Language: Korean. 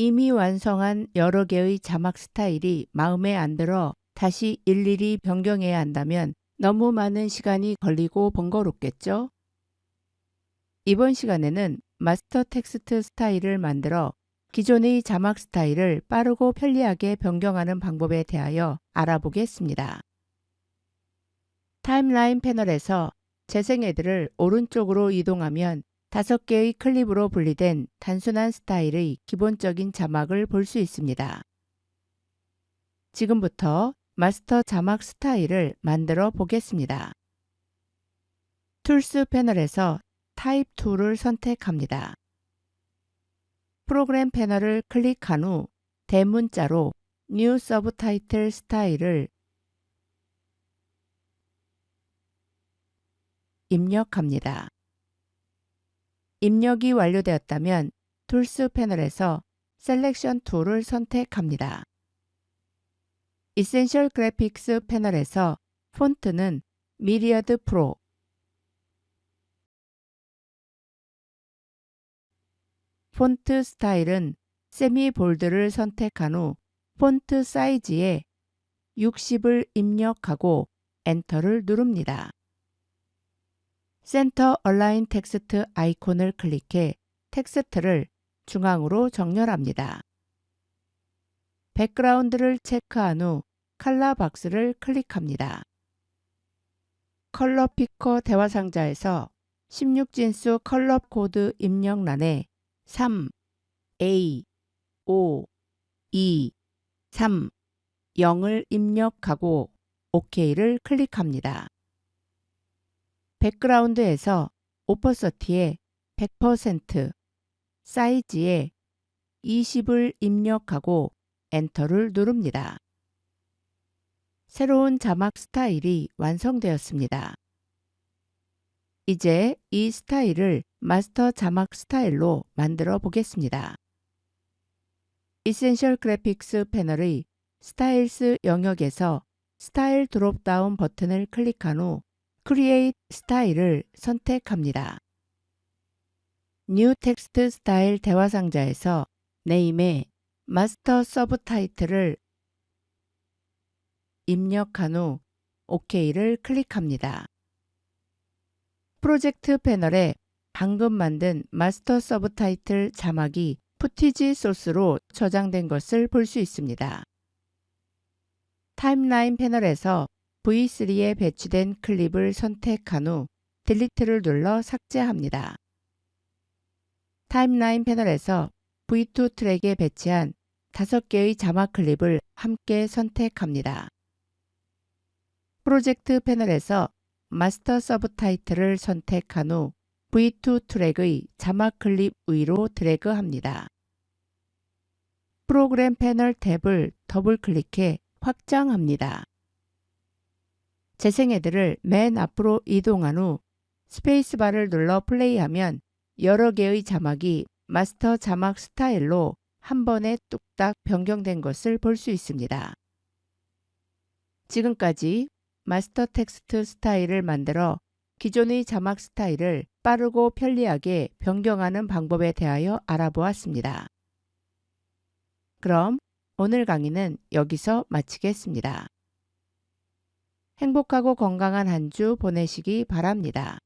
이미 완성한 여러 개의 자막 스타일이 마음에 안 들어 다시 일일이 변경해야 한다면 너무 많은 시간이 걸리고 번거롭겠죠? 이번 시간에는 마스터 텍스트 스타일을 만들어 기존의 자막 스타일을 빠르고 편리하게 변경하는 방법에 대하여 알아보겠습니다. 타임라인 패널에서 재생헤드를 오른쪽으로 이동하면 5개의 클립으로 분리된 단순한 스타일의 기본적인 자막을 볼 수 있습니다. 지금부터 마스터 자막 스타일을 만들어 보겠습니다. 툴스 패널에서 타입 툴을 선택합니다. 프로그램 패널을 클릭한 후 대문자로 New Subtitle 스타일을 입력합니다. 입력이 완료되었다면 툴스 패널에서 셀렉션 툴을 선택합니다. 이센셜 그래픽스 패널에서 폰트는 미리어드 프로, 폰트 스타일은 세미 볼드를 선택한 후 폰트 사이즈에 60을 입력하고 엔터를 누릅니다. 센터 얼라인 텍스트 아이콘을 클릭해 텍스트를 중앙으로 정렬합니다. 백그라운드를 체크한 후 컬러 박스를 클릭합니다. 컬러 피커 대화 상자에서 16진수 컬러 코드 입력란에 3, A, 5, 2, 3, 0을 입력하고 OK를 클릭합니다. 백그라운드에서 오퍼서티에 100%, 사이즈에 20을 입력하고 엔터를 누릅니다. 새로운 자막 스타일이 완성되었습니다. 이제 이 스타일을 마스터 자막 스타일로 만들어 보겠습니다. 이센셜 그래픽스 패널의 스타일스 영역에서 스타일 드롭다운 버튼을 클릭한 후 Create 스타일을 선택합니다. New 텍스트 스타일 대화 상자에서 네임에 마스터 서브타이틀을 입력한 후 OK를 클릭합니다. 프로젝트 패널에 방금 만든 마스터 서브타이틀 자막이 푸티지 소스로 저장된 것을 볼 수 있습니다. 타임라인 패널에서 V3에 배치된 클립을 선택한 후 딜리트를 눌러 삭제합니다. 타임라인 패널에서 V2 트랙에 배치한 5개의 자막 클립을 함께 선택합니다. 프로젝트 패널에서 마스터 서브타이틀을 선택한 후 V2 트랙의 자막 클립 위로 드래그합니다. 프로그램 패널 탭을 더블 클릭해 확장합니다. 재생헤드를 맨 앞으로 이동한 후 스페이스바를 눌러 플레이하면 여러 개의 자막이 마스터 자막 스타일로 한 번에 뚝딱 변경된 것을 볼 수 있습니다. 지금까지 마스터 텍스트 스타일을 만들어 기존의 자막 스타일을 빠르고 편리하게 변경하는 방법에 대하여 알아보았습니다. 그럼 오늘 강의는 여기서 마치겠습니다. 행복하고 건강한 한 주 보내시기 바랍니다.